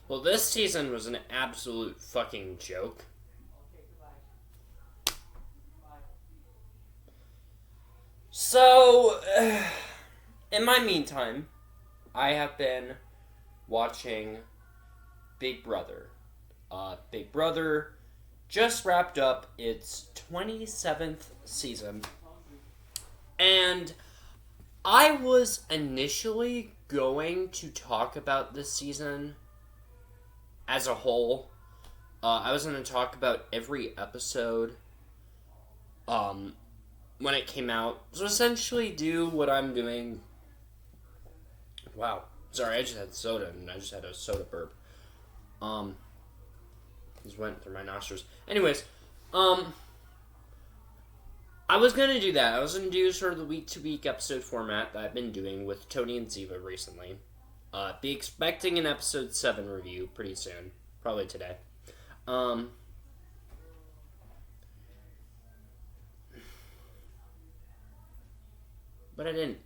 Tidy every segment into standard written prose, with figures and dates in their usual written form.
Well, this season was an absolute fucking joke. So, in my meantime, I have been watching Big Brother. Big Brother just wrapped up its 27th season. And I was initially going to talk about this season as a whole. I was going to talk about every episode when it came out. So essentially do what I'm doing. Wow. Sorry, I just had soda and I just had a soda burp. Just went through my nostrils. Anyways, I was going to do that. I was going to do sort of the week-to-week episode format that I've been doing with Tony and Ziva recently. Be expecting an episode 7 review pretty soon. Probably today. But I didn't.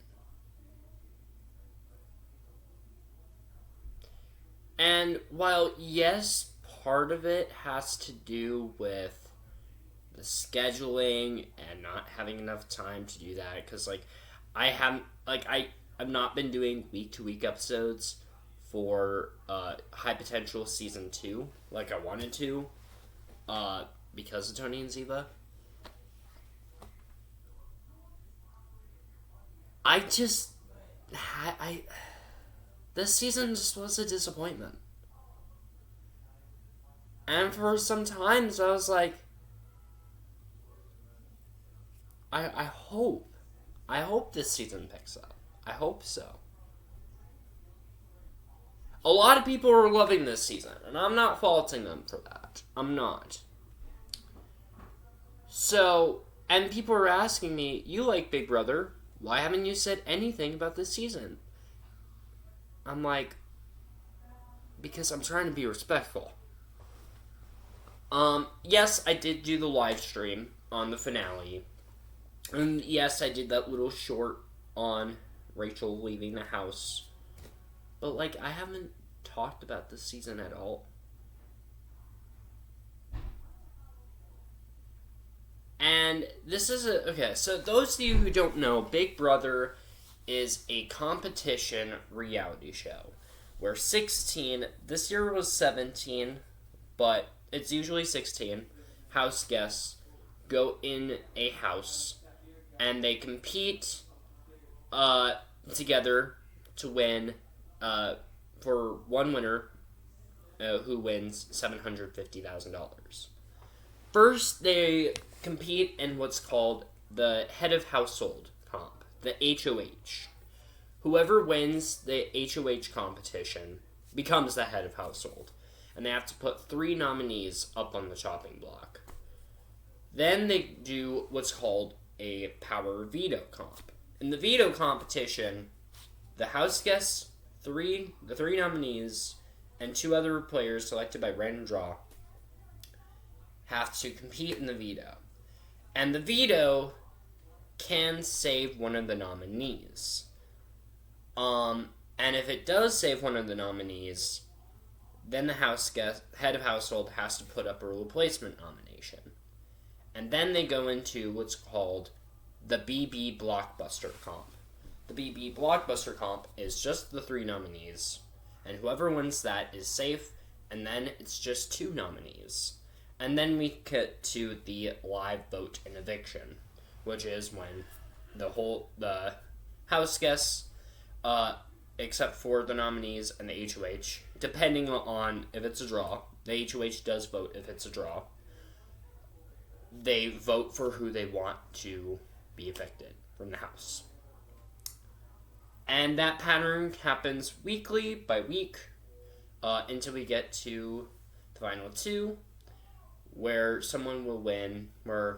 And while, yes, part of it has to do with the scheduling and not having enough time to do that, because, I've not been doing week-to-week episodes for High Potential Season 2 like I wanted to, because of Tony and Ziva. This season just was a disappointment. And for some times I was like, I hope this season picks up. I hope so. A lot of people are loving this season, and I'm not faulting them for that. I'm not. So, and people are asking me, you like Big Brother, why haven't you said anything about this season? I'm like, because I'm trying to be respectful. Yes, I did do the live stream on the finale. And yes, I did that little short on Rachel leaving the house. But, I haven't talked about this season at all. And this is okay, so those of you who don't know, Big Brother is a competition reality show where 16, this year was 17, but it's usually 16, house guests go in a house and they compete together to win for one winner who wins $750,000. First, they compete in what's called the head of household comp, the HOH. Whoever wins the HOH competition becomes the head of household, and they have to put 3 nominees up on the chopping block. Then they do what's called a power veto comp. In the veto competition, the house guests, the 3 nominees, and 2 other players selected by random draw have to compete in the veto. And the veto can save one of the nominees. And if it does save one of the nominees, then the head of household has to put up a replacement nomination. And then they go into what's called the BB Blockbuster comp. The BB Blockbuster comp is just the 3 nominees, and whoever wins that is safe, and then it's just 2 nominees. And then we get to the live vote and eviction, which is when the house guests, except for the nominees and the HOH, depending on if it's a draw, the HOH does vote if it's a draw, they vote for who they want to be evicted from the house. And that pattern happens weekly by week until we get to the final 2, where someone will win, by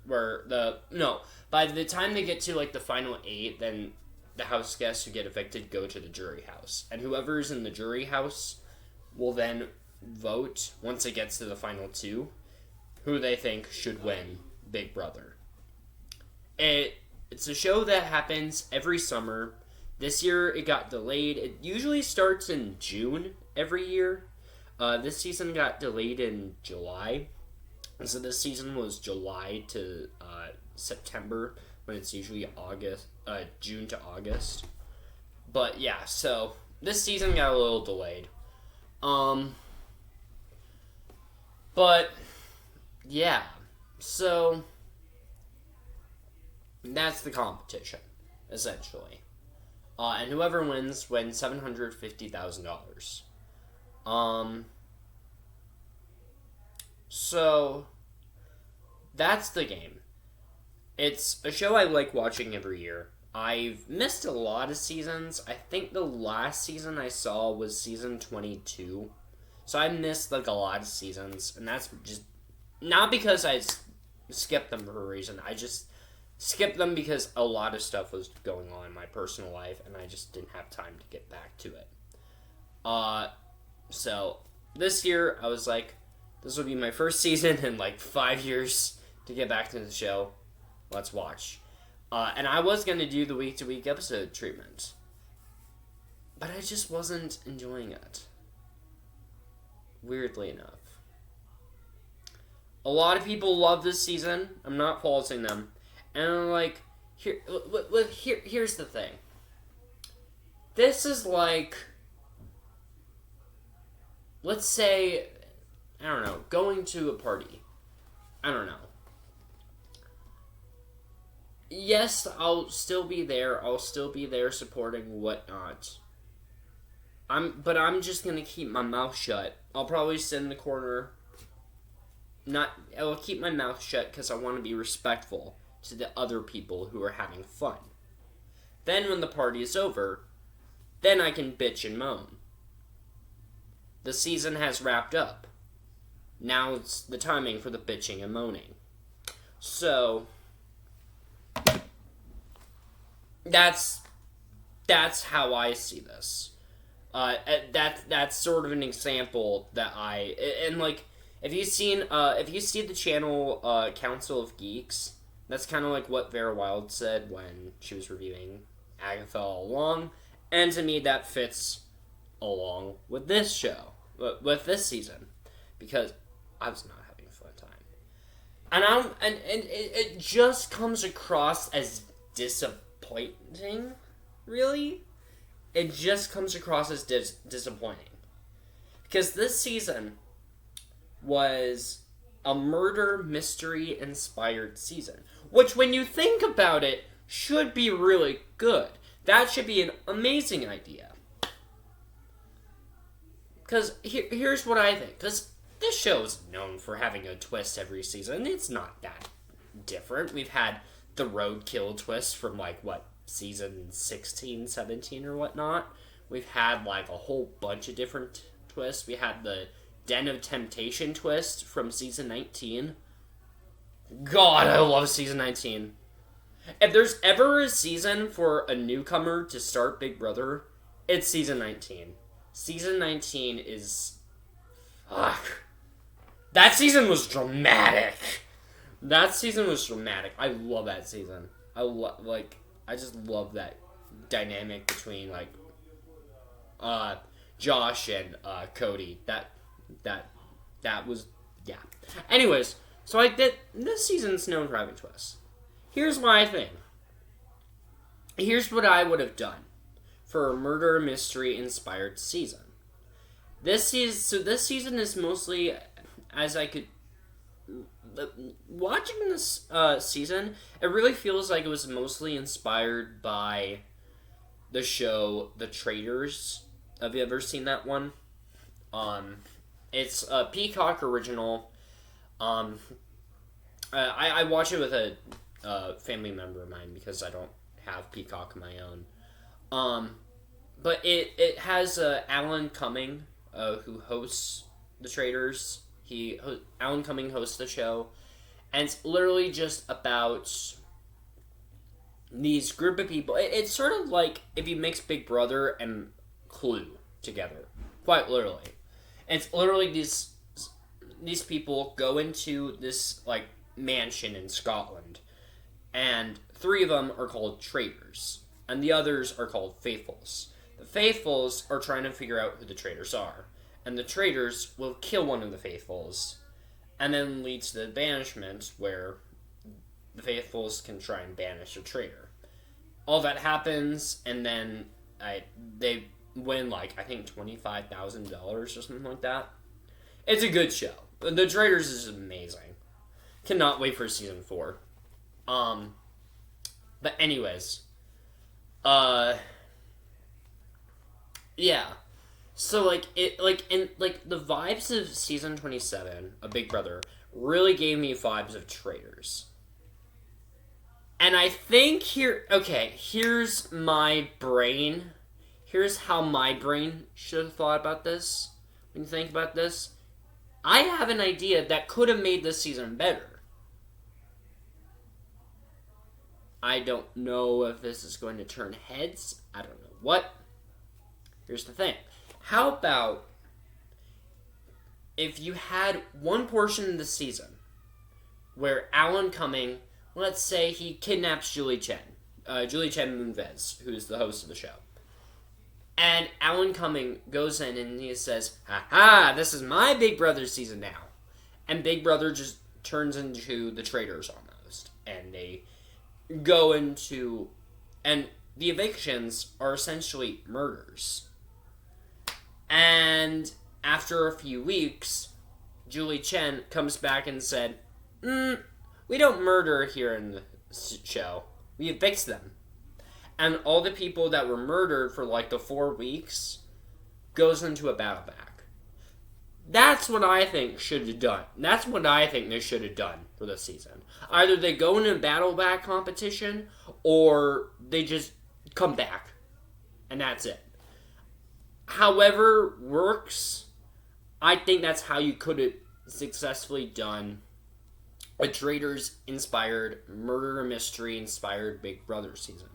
the time they get to the final 8, then the house guests who get evicted go to the jury house, and whoever's in the jury house will then vote once it gets to the final 2 who they think should win Big Brother. It's a show that happens every summer. This year it got delayed. It usually starts in June every year, This season got delayed in July. So this season was July to September, when it's usually June to August. But yeah, so this season got a little delayed. But yeah, so that's the competition, essentially. And whoever wins $750,000. So that's the game. It's a show I like watching every year. I've missed a lot of seasons. I think the last season I saw was season 22. So I missed like a lot of seasons, and that's just not because I skipped them for a reason. I just skipped them because a lot of stuff was going on in my personal life, and I just didn't have time to get back to it. So this year I was like, this will be my first season in like 5 years to get back to the show. Let's watch. And I was going to do the week-to-week episode treatment, but I just wasn't enjoying it. Weirdly enough. A lot of people love this season. I'm not faulting them. And I'm like, here's the thing. This is like, let's say, I don't know, going to a party. I don't know. Yes, I'll still be there. I'll still be there supporting whatnot. But I'm just gonna keep my mouth shut. I'll probably sit in the corner. I'll keep my mouth shut because I want to be respectful to the other people who are having fun. Then when the party is over, then I can bitch and moan. The season has wrapped up. Now it's the timing for the bitching and moaning. So that's how I see this. That's sort of an example that if you see the channel Council of Geeks, that's kind of like what Vera Wild said when she was reviewing Agatha All Along, and to me that fits along with this show, with this season, because I was not having a fun time, and it just comes across as disappointing, really. It just comes across as disappointing. Because this season was a murder mystery inspired season. Which, when you think about it, should be really good. That should be an amazing idea. Because here's what I think. Because this show is known for having a twist every season. It's not that different. We've had the roadkill twist from, season 16, 17 or whatnot. We've had a whole bunch of different twists. We had the Den of Temptation twist from season 19. God, I love season 19. If there's ever a season for a newcomer to start Big Brother, it's season 19. Season 19 is... Fuck. That season was dramatic. I love that season. I just love that dynamic between Josh and Cody. That was, yeah. Anyways, so this season's known for having twists. Here's my thing. Here's what I would have done for a murder mystery inspired season. This season is mostly, as I could. Watching this season, it really feels like it was mostly inspired by the show The Traitors. Have you ever seen that one? It's a Peacock original. I watch it with a family member of mine because I don't have Peacock of my own. But it has Alan Cumming, who hosts The Traitors. Alan Cumming hosts the show, and it's literally just about these group of people. It's sort of like if you mix Big Brother and Clue together, quite literally. And it's literally these people go into this mansion in Scotland, and 3 of them are called traitors, and the others are called faithfuls. The faithfuls are trying to figure out who the traitors are. and the traitors will kill one of the faithfuls, and then leads to the banishment where the faithfuls can try and banish a traitor. All that happens, and then they win I think $25,000 or something like that. It's a good show. The Traitors is amazing. Cannot wait for season 4. But anyways, yeah. So the vibes of season 27 of Big Brother really gave me vibes of Traitors. And I think here's my brain. Here's how my brain should have thought about this. When you think about this, I have an idea that could have made this season better. I don't know if this is going to turn heads. I don't know what. Here's the thing. How about if you had one portion of the season where Alan Cumming, let's say he kidnaps Julie Chen Moonves, who's the host of the show. And Alan Cumming goes in and he says, "Ha, this is my Big Brother season now." And Big Brother just turns into the Traitors almost. And they go into... And the evictions are essentially murders. And after a few weeks, Julie Chen comes back and said, "We don't murder here in the show. We evict them." And all the people that were murdered for the 4 weeks goes into a battle back. That's what I think should have done. That's what I think they should have done for this season. Either they go in a battle back competition, or they just come back. And that's it. However works, I think that's how you could have successfully done a Traitors-inspired, murder mystery-inspired Big Brother season.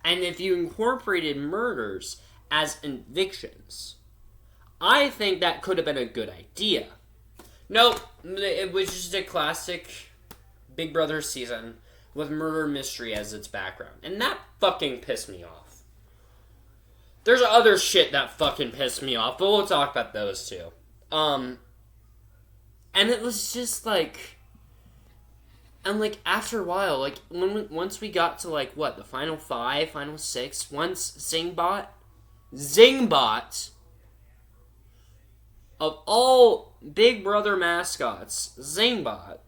And if you incorporated murders as evictions, I think that could have been a good idea. Nope, it was just a classic Big Brother season with murder mystery as its background. And that fucking pissed me off. There's other shit that fucking pissed me off, but we'll talk about those too. And it was just and after a while, once we got to the final 5, final 6, once Zingbot, of all Big Brother mascots, Zingbot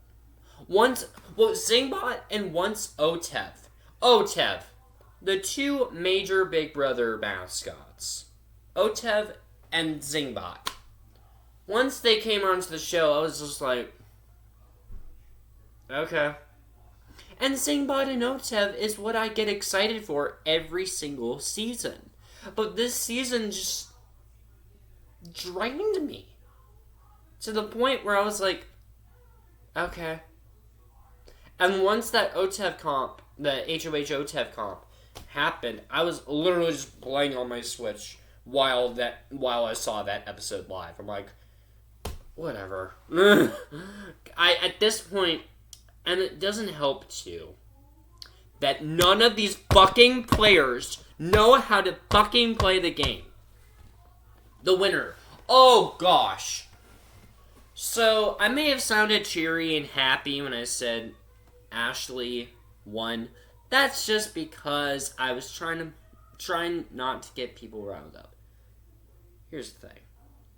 and once Otev, the two major Big Brother mascots, Otev and Zingbot. Once they came onto the show, I was just like, okay. And Zingbot and Otev is what I get excited for every single season. But this season just drained me. To the point where I was like, okay. And once that Otev comp, the HOH Otev comp, happened, I was literally just playing on my Switch while I saw that episode live. I'm like, whatever. At this point, and it doesn't help too, that none of these fucking players know how to fucking play the game. The winner. Oh gosh. So I may have sounded cheery and happy when I said Ashley won. That's just because I was trying not to get people riled up. Here's the thing.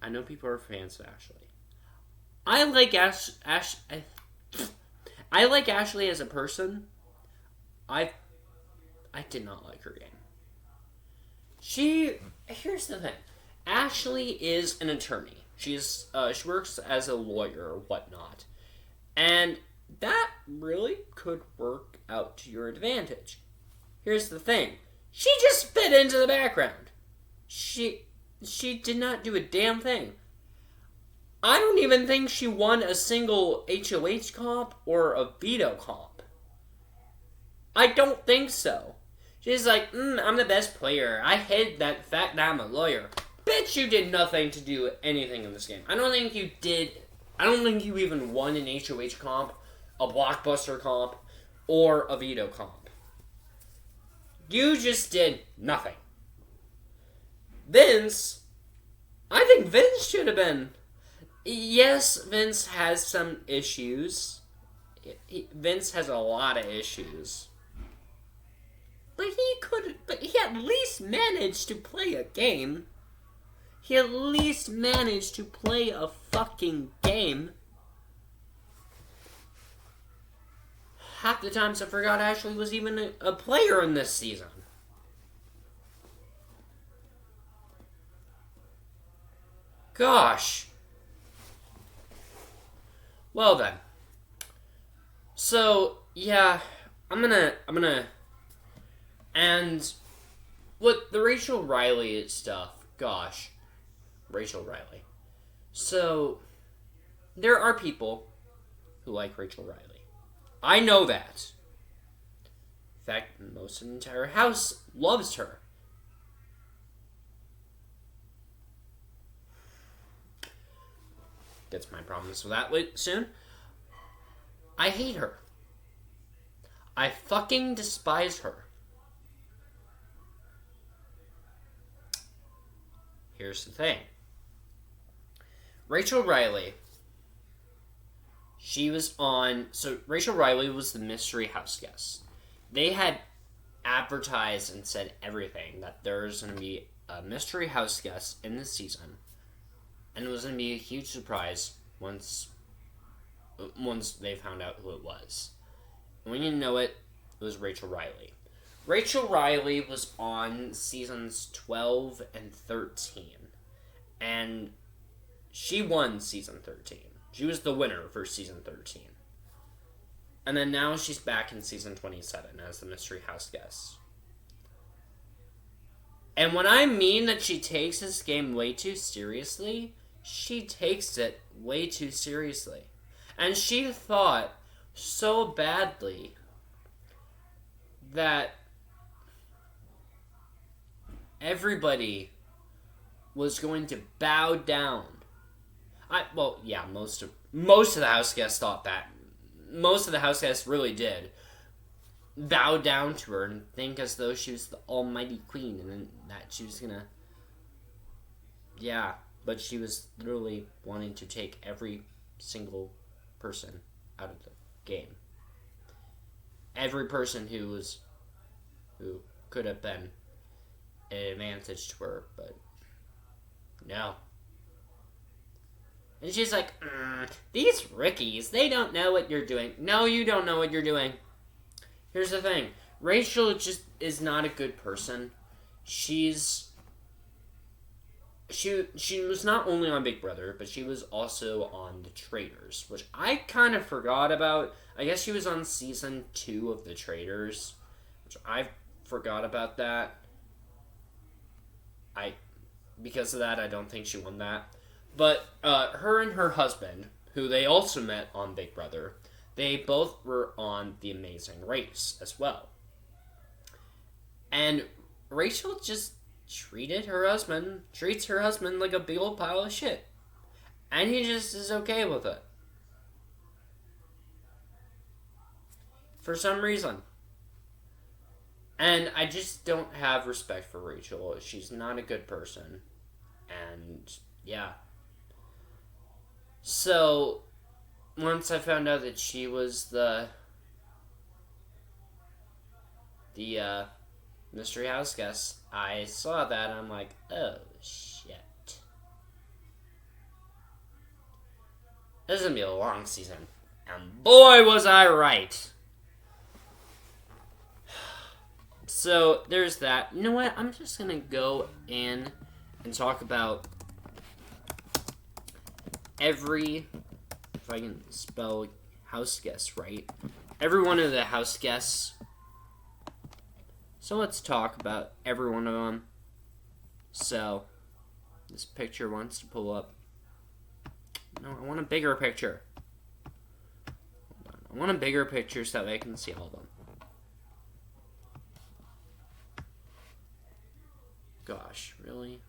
I know people are fans of Ashley. I like I like Ashley as a person. I did not like her game. Here's the thing. Ashley is an attorney. She works as a lawyer or whatnot. And that really could work out to your advantage. Here's the thing. She just fit into the background. She did not do a damn thing. I don't even think she won a single HOH comp or a veto comp. I don't think so. She's like, I'm the best player. I hate that fact that I'm a lawyer. Bitch, you did nothing to do anything in this game. I don't think you even won an HOH comp, a blockbuster comp, or a veto comp. You just did nothing. Vince I think Vince should have been. Yes, Vince has some issues. Vince has a lot of issues. But he at least managed to play a game. He at least managed to play a fucking game. Half the times I forgot Ashley was even a player in this season. Gosh. Well then. So, yeah, I'm gonna and with the Rachel Riley stuff, gosh, Rachel Riley. So, there are people who like Rachel Riley. I know that. In fact, most of the entire house loves her. Gets my problems with that soon. I hate her. I fucking despise her. Here's the thing. Rachel Riley. Rachel Riley was the mystery house guest. They had advertised and said everything that there's going to be a mystery house guest in this season. And it was going to be a huge surprise once they found out who it was. And when you know it, it was Rachel Riley. Rachel Riley was on seasons 12 and 13. And she won season 13. She was the winner for season 13. And then now she's back in season 27 as the mystery house guest. And when I mean that she takes this game way too seriously, she takes it way too seriously. And she thought so badly that everybody was going to bow down. Most of the house guests thought that. Most of the house guests really did bow down to her and think as though she was the almighty queen and that she was gonna... Yeah, but she was literally wanting to take every single person out of the game. Every person who could have been an advantage to her, but no. And she's like, these rookies, they don't know what you're doing. No, you don't know what you're doing. Here's the thing. Rachel just is not a good person. She was not only on Big Brother, but she was also on The Traitors, which I kind of forgot about. I guess she was on season 2 of The Traitors, which I forgot about that. Because of that, I don't think she won that. But her and her husband, who they also met on Big Brother, they both were on The Amazing Race as well. And Rachel just treats her husband like a big old pile of shit. And he just is okay with it. For some reason. And I just don't have respect for Rachel. She's not a good person. And, yeah. So, once I found out that she was the mystery house guest, I saw that and I'm like, oh, shit. This is going to be a long season. And boy, was I right. So, there's that. You know what? I'm just going to go in and talk about if I can spell house guests right, every one of the house guests. So let's talk about every one of them. So, this picture wants to pull up. No, I want a bigger picture. Hold on. I want a bigger picture so that I can see all of them. Gosh, really?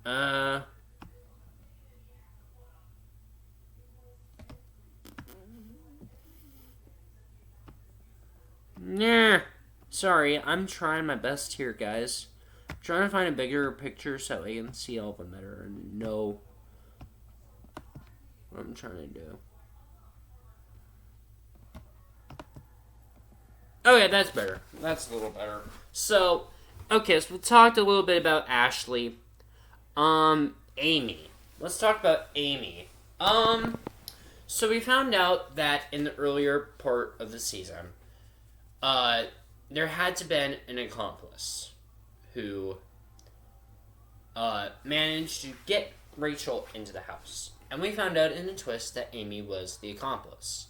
Nah. Sorry, I'm trying my best here, guys. Trying to find a bigger picture so I can see all of them better and know what I'm trying to do. Oh yeah, that's better. That's a little better. So, okay, so we talked a little bit about Ashley. Amy. Let's talk about Amy. So we found out that in the earlier part of the season, there had to been an accomplice who managed to get Rachel into the house. And we found out in a twist that Amy was the accomplice.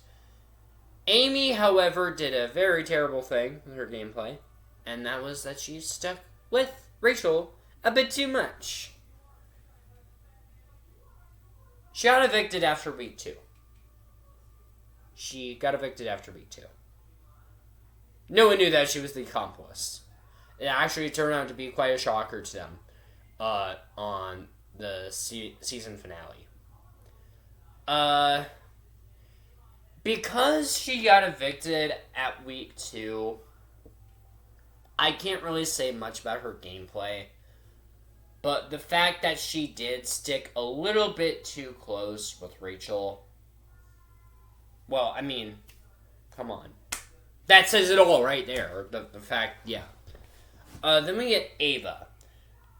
Amy, however, did a very terrible thing with her gameplay, and that was that she stuck with Rachel a bit too much. She got evicted after week 2. No one knew that she was the accomplice. It actually turned out to be quite a shocker to them on the season finale. Because she got evicted at week 2, I can't really say much about her gameplay. But the fact that she did stick a little bit too close with Rachel, well, I mean, come on. That says it all right there. The fact, yeah. Then we get Ava.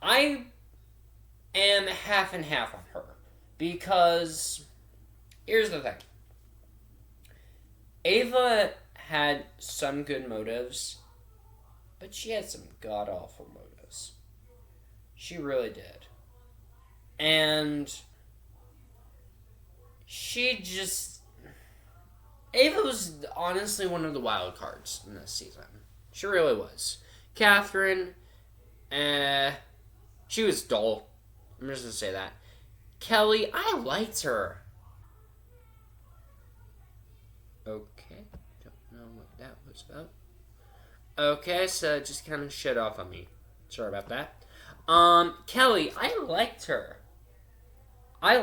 I am half and half on her. Because, here's the thing. Ava had some good motives, but she had some god-awful motives. She really did. And she just... Ava was honestly one of the wild cards in this season. She really was. Catherine, she was dull. I'm just going to say that. Kelly, I liked her. Okay, don't know what that was about. Okay, so just kind of shut off on me. Sorry about that. Kelly, I liked her. I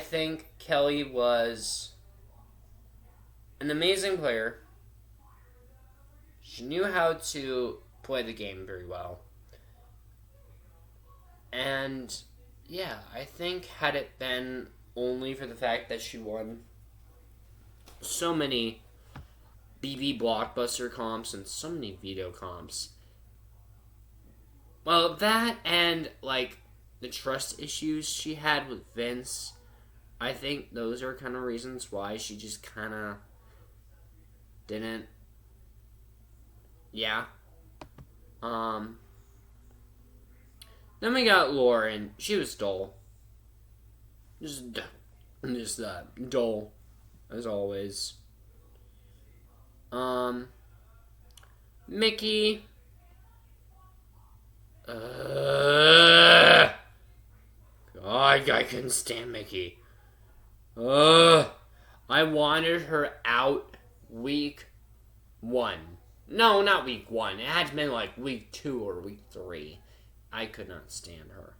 think Kelly was an amazing player. She knew how to play the game very well. And, yeah, I think had it been only for the fact that she won so many BB Blockbuster comps and so many veto comps. Well, that and, like, the trust issues she had with Vince, I think those are kind of reasons why she just kind of didn't. Yeah. Then we got Lauren. She was dull. Just dull. As always. Mickey. God, I couldn't stand Mickey. I wanted her out week 1. No, not week 1. It had to be like week 2 or week 3. I could not stand her.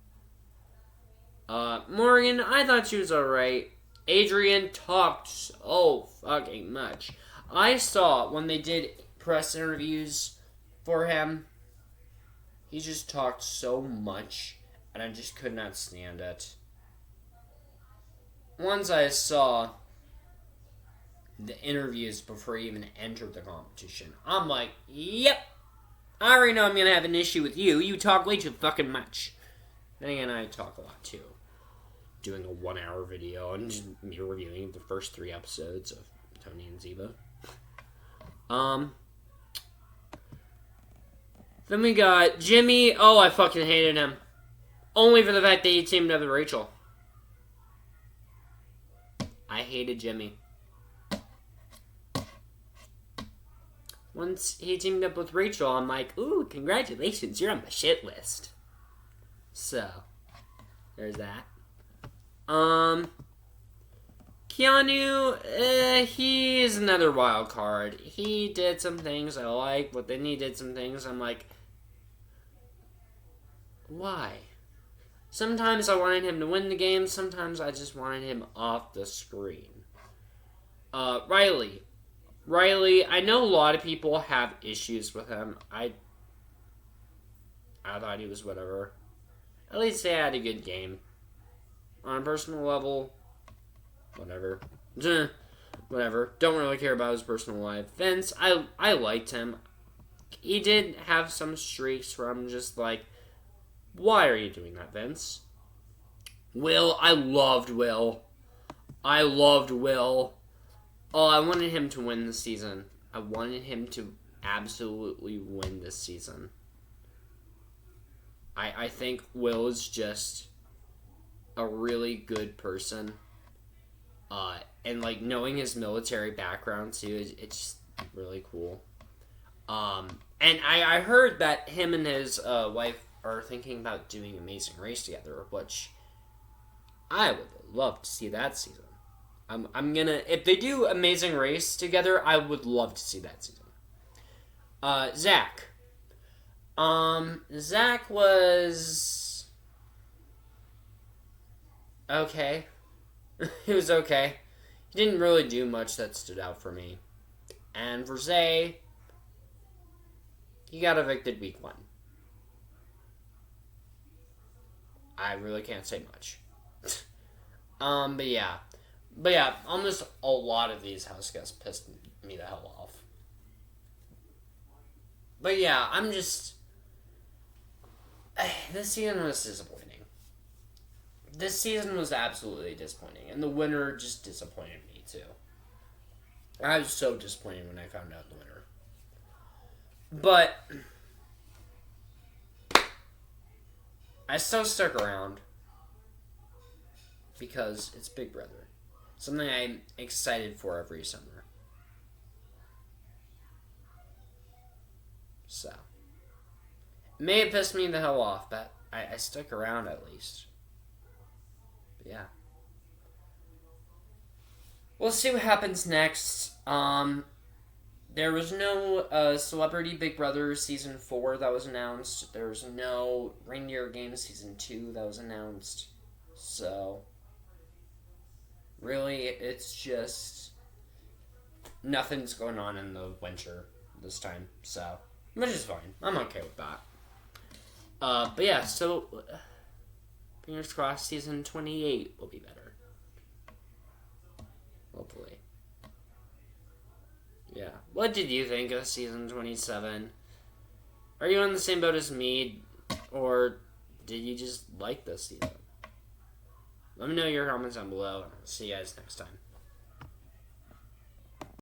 Morgan, I thought she was alright. Adrian talked so fucking much. I saw when they did press interviews for him, he just talked so much, and I just could not stand it. Once I saw the interviews before he even entered the competition, I'm like, yep, I already know I'm going to have an issue with you. You talk way too fucking much. Then again, I talk a lot too. Doing a 1-hour video and just me reviewing the first 3 episodes of Tony and Ziva. Then we got Jimmy. Oh, I fucking hated him. Only for the fact that he teamed up with Rachel. I hated Jimmy. Once he teamed up with Rachel, I'm like, ooh, congratulations, you're on my shit list. So, there's that. Keanu, he's another wild card. He did some things I like, but then he did some things I'm like, why? Sometimes I wanted him to win the game, sometimes I just wanted him off the screen. Riley, I know a lot of people have issues with him. I I thought he was whatever. At least they had a good game. On a personal level, whatever. Whatever. Don't really care about his personal life. Vince, I liked him. He did have some streaks where I'm just like, why are you doing that, Vince? Will, I loved Will. I loved Will. Oh, I wanted him to win this season. I wanted him to absolutely win this season. I think Will is just a really good person. And like knowing his military background too, it's just really cool. And I heard that him and his wife are thinking about doing Amazing Race together, which I would love to see that season. I'm gonna, if they do Amazing Race together, I would love to see that season. Zach. Zach was okay. He was okay. He didn't really do much that stood out for me. And for Zay, he got evicted week 1. I really can't say much. But yeah, almost a lot of these house guests pissed me the hell off. But yeah, I'm just... This season was disappointing. This season was absolutely disappointing, and the winner just disappointed me too. I was so disappointed when I found out the winner. But I still stuck around because it's Big Brother. Something I'm excited for every summer. So, it may have pissed me the hell off, but I stuck around at least. But yeah. We'll see what happens next. There was no Celebrity Big Brother Season 4 that was announced. There was no Reindeer Games Season 2 that was announced. So, really, it's just nothing's going on in the winter this time. So, which is fine. I'm okay with that. But yeah, so fingers crossed Season 28 will be better. Hopefully. Yeah. What did you think of Season 27? Are you on the same boat as me? Or did you just like this season? Let me know your comments down below. See you guys next time.